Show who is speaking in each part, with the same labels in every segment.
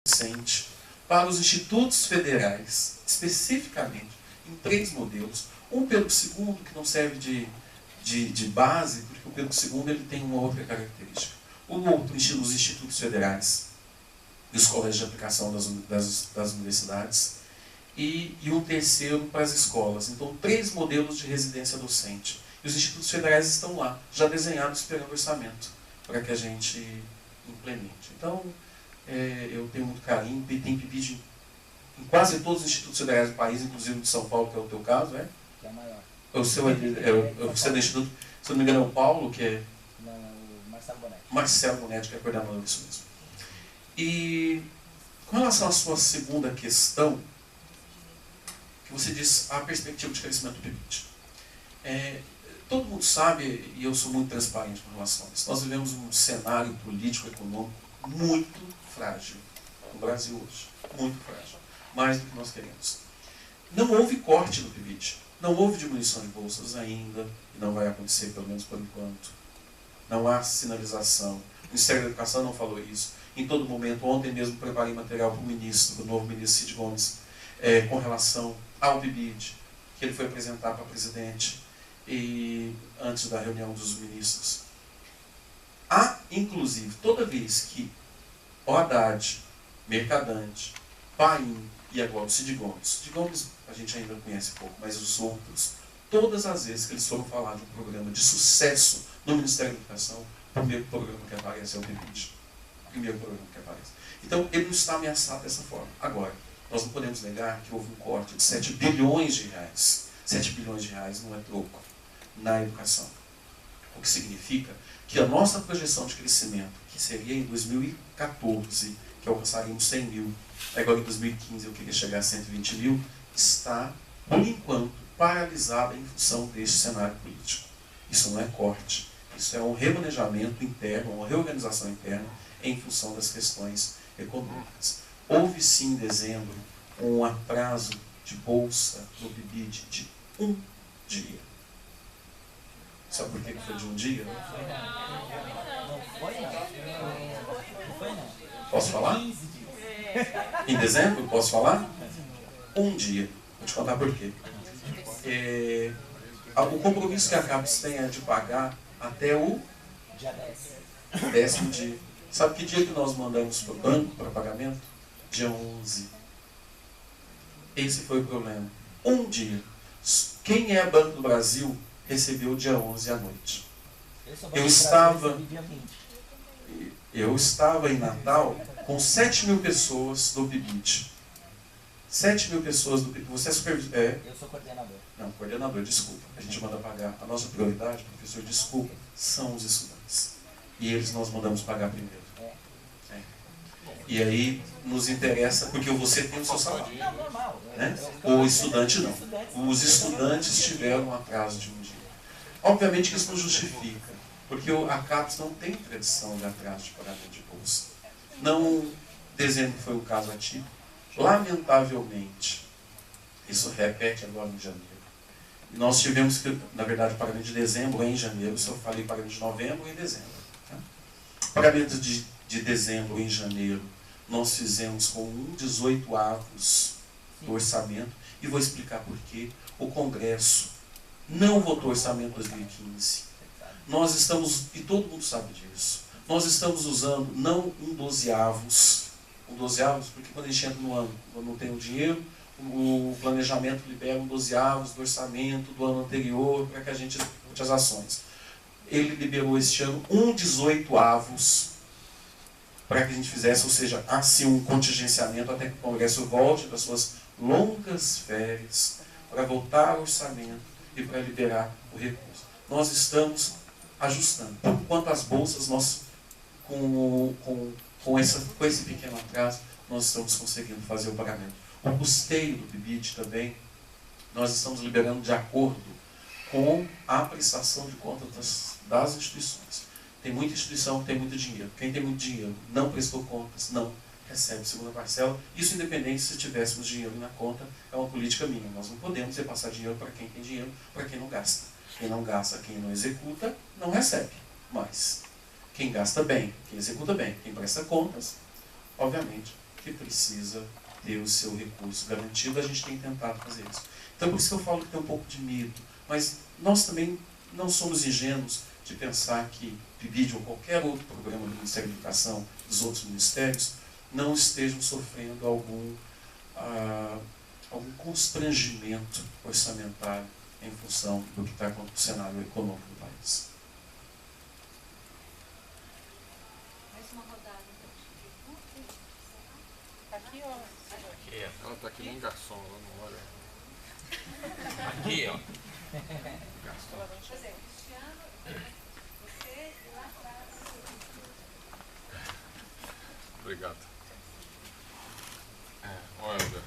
Speaker 1: docente para os institutos federais, especificamente em 3 modelos. Um Pedro II, que não serve de base, porque o Pedro II ele tem uma outra característica. O outro, os institutos federais e os colégios de aplicação das universidades. E um terceiro para as escolas. Então, 3 modelos de residência docente. E os institutos federais estão lá, já desenhados, esperando orçamento, para que a gente implemente. Então, eu tenho muito carinho, tem PIBID em quase todos os institutos federais do país, inclusive de São Paulo, que é o teu caso, é?
Speaker 2: Que é o maior.
Speaker 1: O seu você é do instituto, se não me engano, é o Paulo, que é...
Speaker 2: Não, o Marcelo Bonetti.
Speaker 1: Marcelo Bonetti, que é coordenador disso mesmo. E com relação à sua segunda questão, que você diz a perspectiva de crescimento do PIBID. Todo mundo sabe, e eu sou muito transparente com relação a isso, nós vivemos um cenário político, econômico muito frágil no Brasil hoje. Muito frágil. Mais do que nós queremos. Não houve corte no PIBID. Não houve diminuição de bolsas ainda, e não vai acontecer, pelo menos por enquanto. Não há sinalização. O Ministério da Educação não falou isso. Em todo momento, ontem mesmo preparei material para o ministro, para o novo ministro Cid Gomes, com relação ao PIBID, que ele foi apresentar para o presidente e antes da reunião dos ministros. Há, inclusive, toda vez que o Haddad, Mercadante, Paim e agora o Cid Gomes a gente ainda conhece pouco, mas os outros, todas as vezes que eles foram falar de um programa de sucesso no Ministério da Educação, o primeiro programa que aparece é o PIBID. O primeiro programa que aparece. Então, ele não está ameaçado dessa forma. Agora, nós não podemos negar que houve um corte de 7 bilhões de reais. 7 bilhões de reais não é troco na educação. O que significa que a nossa projeção de crescimento, que seria em 2014, que alcançaríamos 100 mil, agora em 2015 eu queria chegar a 120 mil, está, por enquanto, paralisada em função deste cenário político. Isso não é corte, isso é um remanejamento interno, uma reorganização interna em função das questões econômicas. Houve sim em dezembro um atraso de bolsa no PIBID de 1 dia. Sabe por que foi de 1 dia?
Speaker 2: Não foi não.
Speaker 1: Posso falar?
Speaker 2: 15 dias.
Speaker 1: Em dezembro, posso falar? 1 dia. Vou te contar por quê. O compromisso que a CAPES tem é de pagar até o
Speaker 2: Dia 10.
Speaker 1: 10º dia. Sabe que dia que nós mandamos para o banco para pagamento? Dia 11. Esse foi o problema. 1 dia. Quem é Banco do Brasil recebeu dia 11 à noite. Eu estava em Natal com 7 mil pessoas do PIBID. 7 mil pessoas do PIBID. Você é supervisor?
Speaker 2: Eu sou coordenador.
Speaker 1: Não, coordenador, desculpa. A gente manda pagar. A nossa prioridade, professor, desculpa, são os estudantes. E eles nós mandamos pagar primeiro. E aí nos interessa, porque você tem o seu salário.
Speaker 2: Não, normal.
Speaker 1: Né? O estudante não. Os estudantes tiveram um atraso de 1 dia. Obviamente que isso não justifica, porque a CAPES não tem tradição de atraso de pagamento de bolsa. Não, dezembro foi um caso atípico. Lamentavelmente, isso repete agora em janeiro. Nós tivemos que, na verdade, o pagamento de dezembro é em janeiro, se eu falei pagamento de novembro é em dezembro. Tá? Pagamento de dezembro em janeiro, nós fizemos com 1/18 do orçamento, e vou explicar por quê. O Congresso não votou orçamento 2015. Nós estamos, e todo mundo sabe disso, nós estamos usando não 1/12, porque quando a gente entra no ano, quando não tem o dinheiro, o planejamento libera 1/12 do orçamento do ano anterior para que a gente execute as ações. Ele liberou este ano 1/18 para que a gente fizesse, ou seja, assim um contingenciamento até que o Congresso volte das suas longas férias para voltar ao orçamento e para liberar o recurso. Nós estamos ajustando. Quanto às bolsas, nós, com esse pequeno atraso, nós estamos conseguindo fazer o pagamento. O custeio do PIBID também, nós estamos liberando de acordo com a prestação de contas das instituições. Tem muita instituição que tem muito dinheiro. Quem tem muito dinheiro não prestou contas, não recebe segunda parcela. Isso independente se tivéssemos dinheiro na conta, é uma política minha. Nós não podemos repassar dinheiro para quem tem dinheiro, para quem não gasta. Quem não gasta, quem não executa, não recebe. Mas quem gasta bem, quem executa bem, quem presta contas, obviamente, que precisa ter o seu recurso garantido, a gente tem tentado fazer isso. Então, por isso que eu falo que tem um pouco de medo. Mas nós também não somos ingênuos de pensar que PIBID ou qualquer outro programa do Ministério da Educação, dos outros ministérios, não estejam sofrendo algum constrangimento orçamentário em função do que está acontecendo no cenário econômico do país.
Speaker 3: Mais uma rodada.
Speaker 4: Aqui, ó.
Speaker 5: Aqui, ó.
Speaker 6: Ela tá aqui nem garçom, ela não olha.
Speaker 5: Aqui, ó.
Speaker 6: Garçom.
Speaker 3: Pois é, Cristiano, você lá atrás.
Speaker 6: Obrigado. Olha,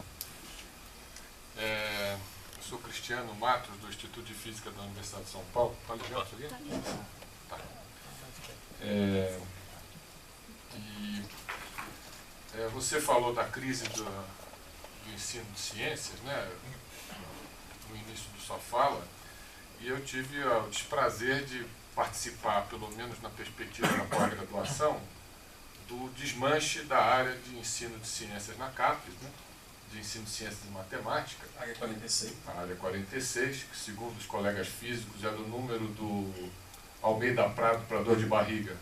Speaker 6: eu sou Cristiano Matos, do Instituto de Física da Universidade de São Paulo. Tá ligado isso aqui? Tá. Você falou da crise do ensino de ciências, né? No início da sua fala, e eu tive o desprazer de participar, pelo menos na perspectiva da pós-graduação, do desmanche da área de ensino de ciências na CAPES, né? De ensino de ciências e matemática.
Speaker 1: Área 46.
Speaker 6: A área 46, que segundo os colegas físicos era o número do Almeida Prado para dor de barriga.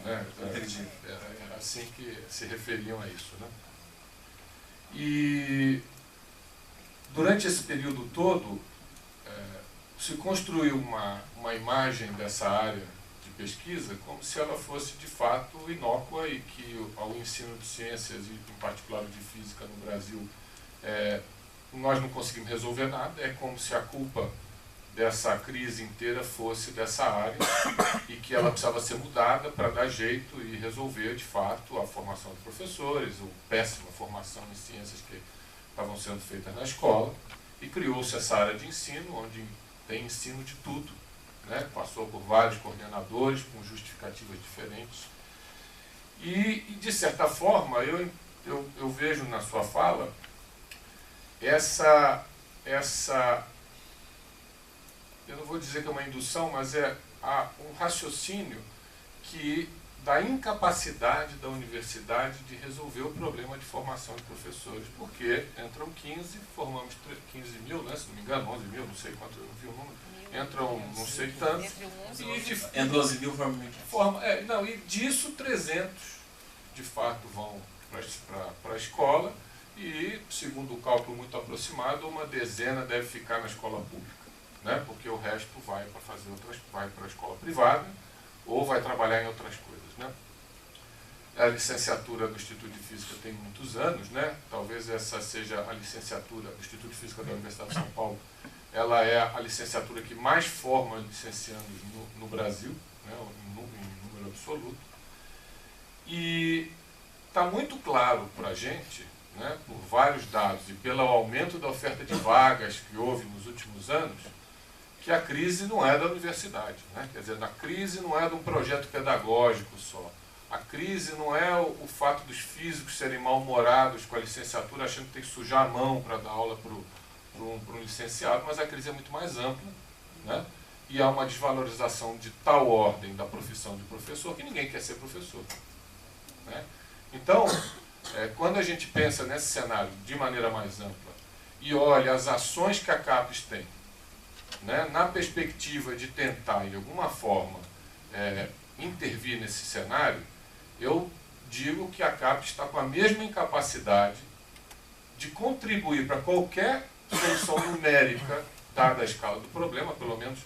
Speaker 6: Né?
Speaker 1: Entendi.
Speaker 6: Era assim que se referiam a isso. Né? E durante esse período todo, se construiu uma imagem dessa área de pesquisa como se ela fosse de fato inócua e que ao ensino de ciências, e em particular de física no Brasil, nós não conseguimos resolver nada. É como se a culpa dessa crise inteira fosse dessa área e que ela precisava ser mudada para dar jeito e resolver de fato a formação de professores, a péssima formação em ciências que estavam sendo feitas na escola, e criou-se essa área de ensino onde tem ensino de tudo, né? Passou por vários coordenadores com justificativas diferentes e de certa forma eu vejo na sua fala essa eu não vou dizer que é uma indução, mas um raciocínio da incapacidade da universidade de resolver o problema de formação de professores, porque entram 15, formamos 15 mil, né, se não me engano, 11 mil, não sei quanto, eu não vi o número, entram não sei tantos,
Speaker 1: Entre 11 mil
Speaker 6: e disso 300 de fato vão para a escola e, segundo o cálculo muito aproximado, uma dezena deve ficar na escola pública, né, porque o resto vai para a escola privada ou vai trabalhar em outras coisas. Né? A licenciatura do Instituto de Física tem muitos anos, né? Talvez essa seja a licenciatura do Instituto de Física da Universidade de São Paulo. Ela é a licenciatura que mais forma licenciandos no Brasil, né? em número absoluto. E está muito claro para a gente, né? Por vários dados e pelo aumento da oferta de vagas que houve nos últimos anos, que a crise não é da universidade, né? Quer dizer, a crise não é de um projeto pedagógico só. A crise não é o fato dos físicos serem mal-humorados com a licenciatura, achando que tem que sujar a mão para dar aula para um licenciado, mas a crise é muito mais ampla, né? E há uma desvalorização de tal ordem da profissão de professor que ninguém quer ser professor. Né? Então, quando a gente pensa nesse cenário de maneira mais ampla e olha as ações que a CAPES tem, né, na perspectiva de tentar, de alguma forma, intervir nesse cenário, eu digo que a CAPES está com a mesma incapacidade de contribuir para qualquer solução numérica, dada a escala do problema. Pelo menos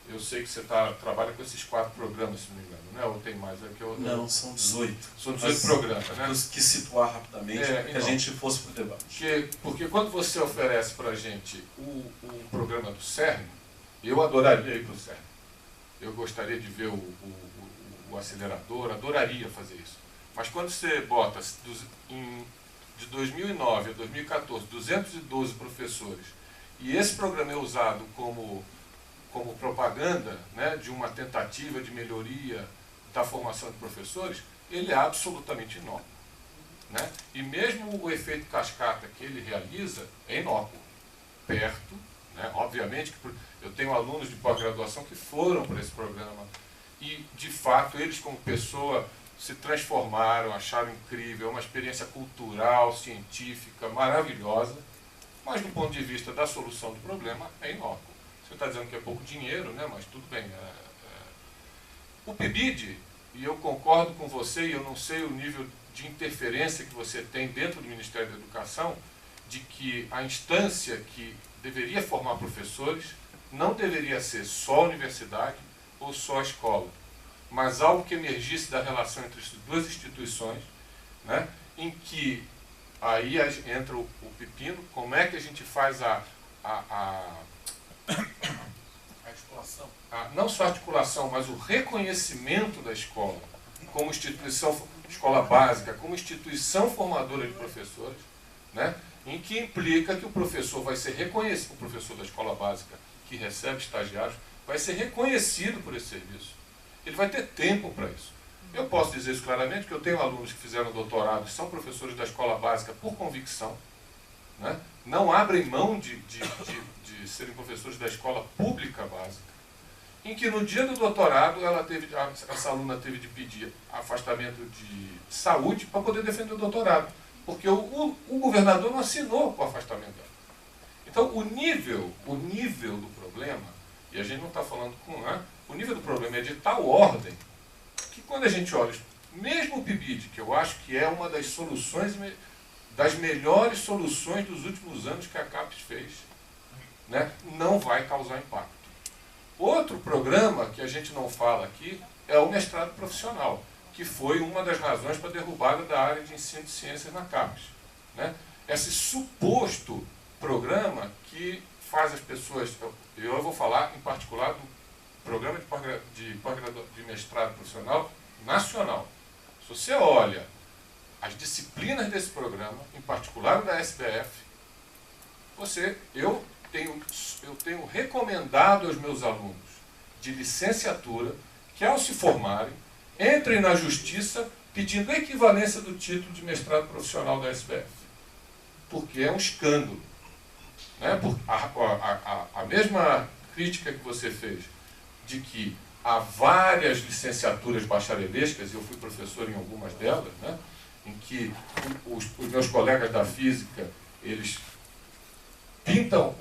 Speaker 6: eu sei que você trabalha com esses 4 programas, se não me engano, né? Ou tem mais?
Speaker 1: Não, são 18.
Speaker 6: São 18 programas, né?
Speaker 1: Que situar rapidamente para que a gente fosse para o debate.
Speaker 6: Porque quando você oferece para a gente o programa do CERN, eu adoraria ir para o CERN. Eu gostaria de ver o acelerador, adoraria fazer isso. Mas quando você bota de 2009 a 2014, 212 professores, e esse programa é usado como propaganda, né, de uma tentativa de melhoria da formação de professores, ele é absolutamente inócuo. Né? E mesmo o efeito cascata que ele realiza é inócuo. Perto, né? Obviamente que eu tenho alunos de pós-graduação que foram para esse programa e, de fato, eles como pessoa se transformaram, acharam incrível, é uma experiência cultural, científica, maravilhosa, mas do ponto de vista da solução do problema é inócuo. Você está dizendo que é pouco dinheiro, né? Mas tudo bem. O PIBID, e eu concordo com você, e eu não sei o nível de interferência que você tem dentro do Ministério da Educação, de que a instância que deveria formar professores não deveria ser só a universidade ou só a escola, mas algo que emergisse da relação entre as duas instituições, né, em que aí entra o pepino, como é que a gente faz a
Speaker 1: Articulação.
Speaker 6: não só a articulação, mas o reconhecimento da escola como instituição, escola básica, como instituição formadora de professores, né, em que implica que o professor vai ser reconhecido, o professor da escola básica que recebe estagiários, vai ser reconhecido por esse serviço. Ele vai ter tempo para isso. Eu posso dizer isso claramente, que eu tenho alunos que fizeram doutorado, que são professores da escola básica por convicção, né? Não abrem mão de serem professores da escola pública básica, em que no dia do doutorado essa aluna teve de pedir afastamento de saúde para poder defender o doutorado, porque o governador não assinou o afastamento dela. Então o nível do problema, e a gente não está falando o nível do problema é de tal ordem que quando a gente olha, mesmo o PIBID, que eu acho que é uma das soluções, das melhores soluções dos últimos anos que a CAPES fez, né, não vai causar impacto. Outro programa que a gente não fala aqui é o mestrado profissional, que foi uma das razões para a derrubada da área de ensino de ciências na CAPES, né? Esse suposto programa que faz as pessoas, eu vou falar em particular do programa de mestrado profissional nacional. Se você olha as disciplinas desse programa, em particular o da SBF, eu tenho recomendado aos meus alunos de licenciatura que, ao se formarem, entrem na justiça pedindo a equivalência do título de mestrado profissional da SBF. Porque é um escândalo. Né? A mesma crítica que você fez de que há várias licenciaturas bacharelescas, e eu fui professor em algumas delas, né? Em que os meus colegas da física, eles pintam,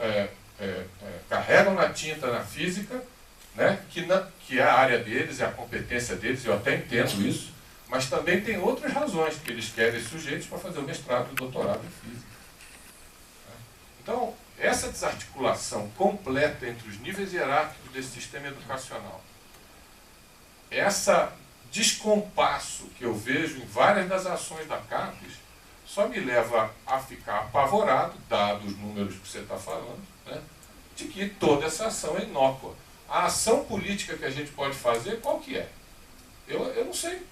Speaker 6: carregam na tinta na física, né, que é a área deles, é a competência deles, eu até entendo isso, mas também tem outras razões que eles querem sujeitos para fazer o mestrado e o doutorado em física. Então, essa desarticulação completa entre os níveis hierárquicos desse sistema educacional, essa descompasso que eu vejo em várias das ações da CAPES, só me leva a ficar apavorado, dado os números que você está falando, né, de que toda essa ação é inócua. A ação política que a gente pode fazer, qual que é? Eu não sei.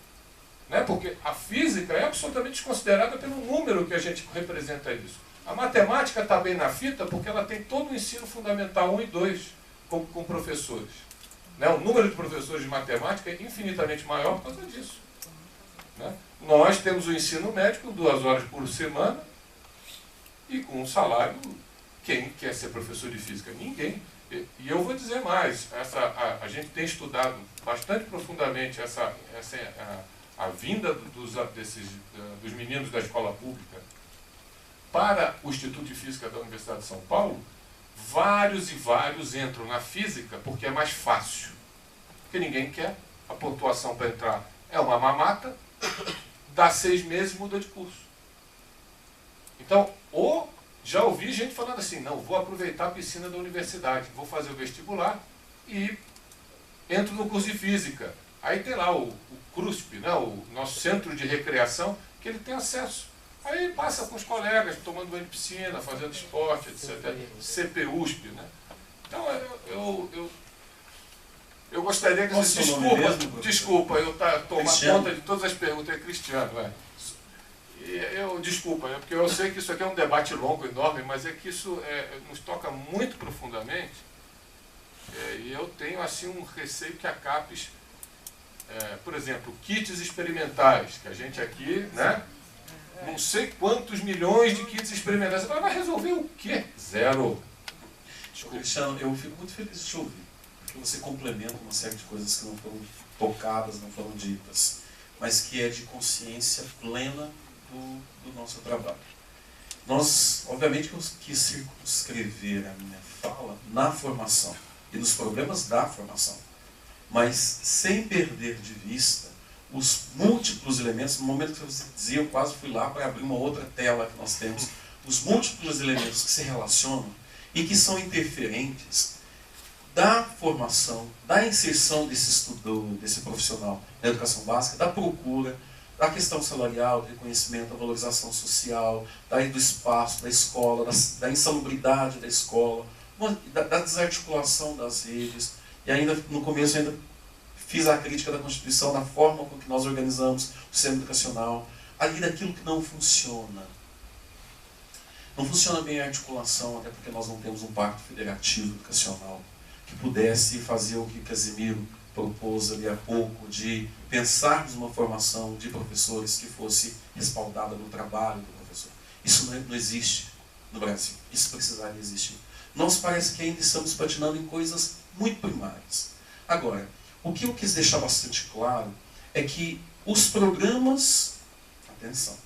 Speaker 6: Né, porque a física é absolutamente desconsiderada pelo número que a gente representa isso. A matemática está bem na fita porque ela tem todo o ensino fundamental 1 e 2 com professores. Né, o número de professores de matemática é infinitamente maior por causa disso. Né? Nós temos o ensino médio com 2 horas por semana e com um salário. Quem quer ser professor de física? Ninguém. E eu vou dizer mais, a gente tem estudado bastante profundamente a vinda dos meninos da escola pública para o Instituto de Física da Universidade de São Paulo. Vários e vários entram na física porque é mais fácil. Porque ninguém quer. A pontuação para entrar é uma mamata, dá 6 meses e muda de curso. Então, já ouvi gente falando assim, não, vou aproveitar a piscina da universidade, vou fazer o vestibular e entro no curso de física. Aí tem lá o CRUSP, né, o nosso centro de recreação, que ele tem acesso. Aí passa com os colegas, tomando banho de piscina, fazendo esporte, etc. CPUSP, né? Então, eu gostaria que você... Desculpa, eu tomar conta de todas as perguntas. É Cristiano, Desculpa, porque eu sei que isso aqui é um debate longo, enorme, mas é que isso nos toca muito profundamente, e eu tenho assim um receio que a CAPES, por exemplo, kits experimentais, que a gente aqui, né, não sei quantos milhões de kits experimentais, vai resolver o quê? Zero.
Speaker 1: Cristiano, eu fico muito feliz de te ouvir, porque você complementa uma série de coisas que não foram tocadas, não foram ditas. mas que é de consciência plena do nosso trabalho. Nós, obviamente, que eu quis circunscrever a minha fala na formação e nos problemas da formação, mas sem perder de vista os múltiplos elementos. No momento que você dizia, eu quase fui lá para abrir uma outra tela que nós temos, os múltiplos elementos que se relacionam e que são interferentes da formação, da inserção desse estudo, desse profissional na educação básica, da procura, da questão salarial, do reconhecimento, da valorização social, do espaço, da escola, da insalubridade da escola, da desarticulação das redes. E ainda, no começo, ainda fiz a crítica da Constituição, da forma com que nós organizamos o sistema educacional, ali daquilo que não funciona. Não funciona bem a articulação, até porque nós não temos um pacto federativo educacional que pudesse fazer o que Casimiro propôs ali há pouco, de pensarmos uma formação de professores que fosse respaldada no trabalho do professor. Isso não existe no Brasil. Isso precisaria existir. Nós parece que ainda estamos patinando em coisas muito primárias. Agora, o que eu quis deixar bastante claro é que os programas, atenção,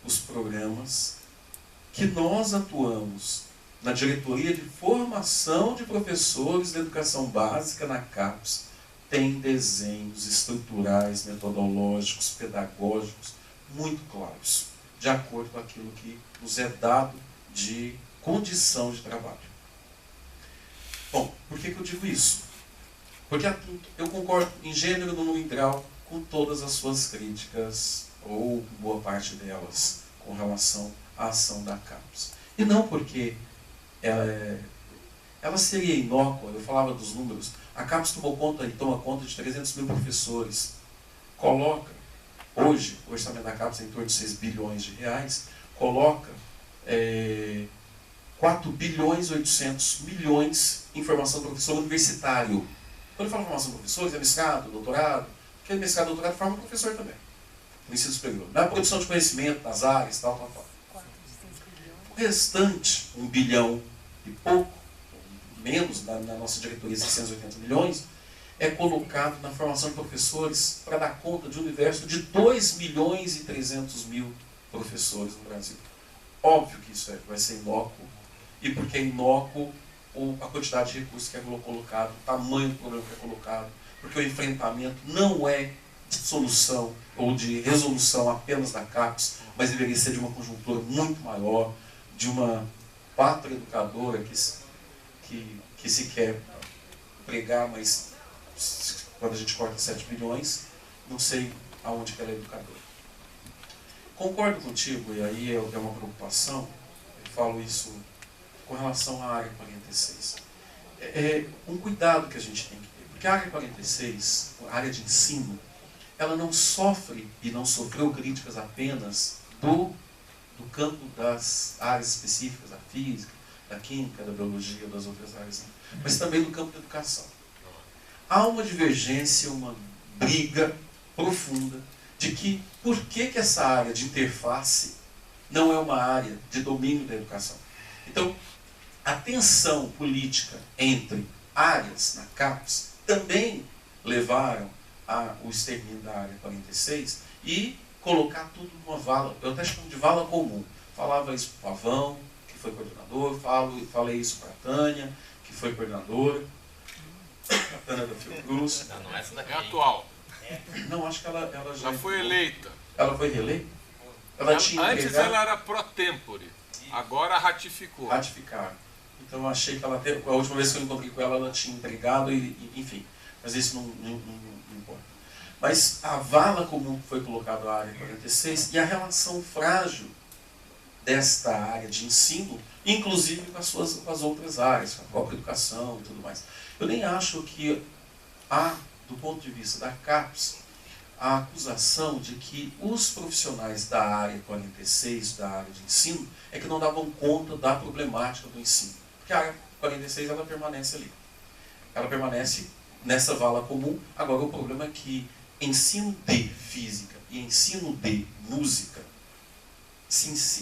Speaker 1: os programas que nós atuamos na diretoria de formação de professores de educação básica na CAPES, tem desenhos estruturais, metodológicos, pedagógicos muito claros, de acordo com aquilo que nos é dado de condição de trabalho. Bom, por que eu digo isso? Porque eu concordo em gênero, número e grau com todas as suas críticas, ou boa parte delas, com relação à ação da CAPES. E não porque ela seria inócua. Eu falava dos números. A CAPES tomou conta e toma conta de 300 mil professores. Coloca, hoje, o orçamento da CAPES é em torno de 6 bilhões de reais, coloca 4 bilhões e 800 milhões em formação do professor universitário. Quando eu falo formação de professores, é mestrado, doutorado, porque mestrado e doutorado forma professor também, no ensino superior. Na produção de conhecimento, nas áreas, tal. O restante, 1 bilhão e pouco, menos na nossa diretoria, 680 milhões, é colocado na formação de professores para dar conta de um universo de 2 milhões e 300 mil professores no Brasil. Óbvio que isso vai ser inócuo, e porque é inócuo a quantidade de recursos que é colocado, o tamanho do problema que é colocado, porque o enfrentamento não é de solução ou de resolução apenas da CAPES, mas deveria ser de uma conjuntura muito maior, de uma pátria educadora que se quer pregar, mas quando a gente corta 7 bilhões, não sei aonde que ela é educadora. Concordo contigo, e aí é uma preocupação, eu falo isso com relação à área 46. É um cuidado que a gente tem que ter, porque a área 46, a área de ensino, ela não sofre e não sofreu críticas apenas do campo das áreas específicas, da física, da química, da biologia, das outras áreas, mas também do campo da educação. Há uma divergência, uma briga profunda de que por que essa área de interface não é uma área de domínio da educação. Então, a tensão política entre áreas na CAPES também levaram ao extermínio da área 46 e colocar tudo numa vala, eu até chamo de vala comum. Falava isso para o Pavão, que foi coordenador, falei isso para a Tânia, que foi coordenadora, a Tânia da Fiocruz.
Speaker 5: Não, essa daqui
Speaker 6: É atual.
Speaker 1: Não, acho que ela
Speaker 6: Já foi eleita.
Speaker 1: Ela foi reeleita? Ela tinha
Speaker 6: Antes
Speaker 1: entregado,
Speaker 6: ela era pro tempore, agora ratificou.
Speaker 1: ratificaram. Então eu achei que ela teve, a última vez que eu encontrei com ela, ela tinha entregado, enfim. Mas isso não importa. Mas a vala comum que foi colocada à área 46 e a relação frágil desta área de ensino, inclusive com as outras áreas, com a própria educação e tudo mais. Eu nem acho que há, do ponto de vista da CAPES, a acusação de que os profissionais da área 46, da área de ensino, é que não davam conta da problemática do ensino. Porque a área 46 ela permanece ali. Ela permanece nessa vala comum. Agora o problema é que ensino de física e ensino de música,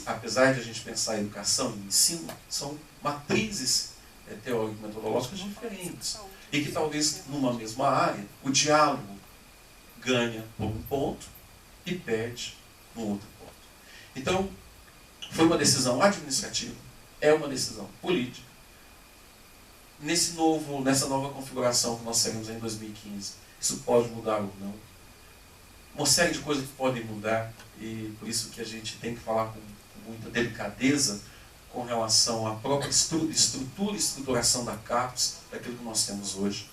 Speaker 1: apesar de a gente pensar em educação e ensino, são matrizes teórico-metodológicas diferentes. E que talvez numa mesma área, o diálogo ganha por um ponto e perde no outro ponto. Então, foi uma decisão administrativa, é uma decisão política. Nessa nova configuração que nós teremos em 2015, isso pode mudar ou não. Uma série de coisas que podem mudar, e por isso que a gente tem que falar com muita delicadeza com relação à própria estrutura e estruturação da CAPES, daquilo que nós temos hoje.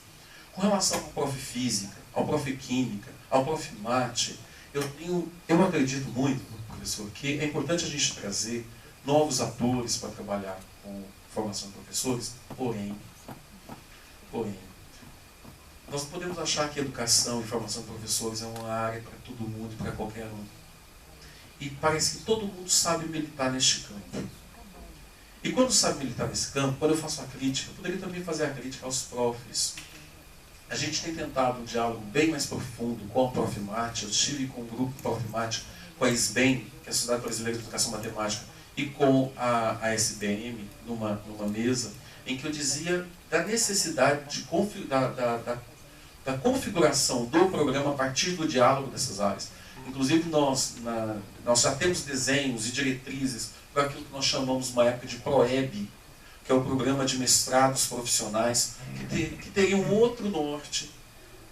Speaker 1: Com relação ao Prof. Física, ao Prof. Química, ao Prof. Mate, eu acredito muito, professor, que é importante a gente trazer novos atores para trabalhar com formação de professores, porém, nós não podemos achar que educação e formação de professores é uma área para todo mundo e para qualquer um. E parece que todo mundo sabe militar neste campo. E quando sabe militar nesse campo, quando eu faço a crítica, eu poderia também fazer a crítica aos profs. A gente tem tentado um diálogo bem mais profundo com o Prof. Mate. Eu estive com o grupo Prof. Mate, com a SBEM, que é a Sociedade Brasileira de Educação Matemática, e com a SBM, numa mesa, em que eu dizia da necessidade da configuração do programa a partir do diálogo dessas áreas. Inclusive, nós já temos desenhos e diretrizes para aquilo que nós chamamos, uma época, de PROEB, que é o Programa de Mestrados Profissionais, que teria um outro norte,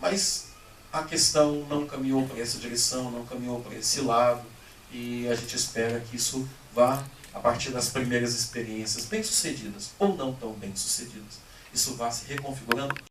Speaker 1: mas a questão não caminhou para essa direção, não caminhou para esse lado, e a gente espera que isso vá, a partir das primeiras experiências bem-sucedidas, ou não tão bem-sucedidas, isso vá se reconfigurando